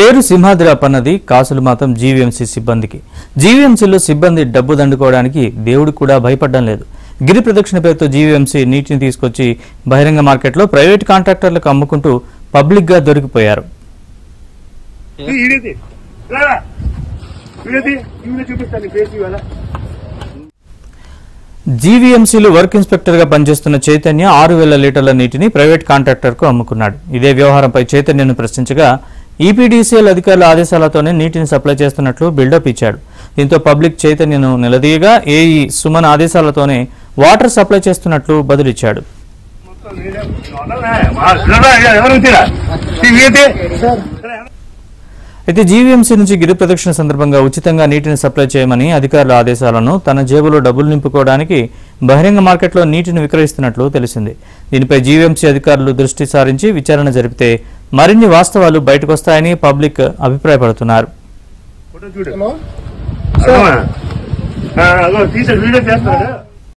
పేరు సింహాద్రి అన్నది కాసులు మాత్రం జీవీఎంసీ సిబ్బందికి. జీవీఎంసీలో సిబ్బంది డబ్బు దండుకోవడానికి దేవుడు కూడా భయపడడం లేదు. గిరి ప్రదక్షిణ పేరుతో జీవీఎంసీ నీటిని తీసుకొచ్చి బహిరంగ మార్కెట్లో ప్రైవేట్ కాంట్రాక్టర్లకు అమ్ముకుంటూ పబ్లిక్ గా దొరికిపోయారు. జీవీఎంసీలో వర్క్ ఇన్స్పెక్టర్ గా పనిచేస్తున్న చైతన్య 6,000 లీటర్ల నీటిని ప్రైవేట్ కాంట్రాక్టర్ కు అమ్ముకున్నాడు. ఇదే వ్యవహారంపై చైతన్యను ప్రశ్నించగా ఈపీడీసీఎల్ అధికారుల ఆదేశాలతోనే నీటిని సప్లై చేస్తున్నట్లు బిల్డప్ ఇచ్చాడు. దీంతో పబ్లిక్ చైతన్యను నిలదీయగా ఏఈ సుమన్ ఆదేశాలతోనే వాటర్ సప్లై చేస్తున్నట్లు బదులిచ్చాడు. అయితే జీవీఎంసీ నుంచి గిరి ప్రదక్షిణ సందర్భంగా ఉచితంగా నీటిని సప్లై చేయమని అధికారుల ఆదేశాలను తన జేబులో డబ్బులు నింపుకోవడానికి బహిరంగ మార్కెట్లో నీటిని విక్రయిస్తున్నట్లు తెలిసింది. దీనిపై జీవీఎంసీ అధికారులు దృష్టి సారించి విచారణ జరిపితే మరిన్ని వాస్తవాలు బయటకొస్తాయని పబ్లిక్ అభిప్రాయపడుతున్నారు.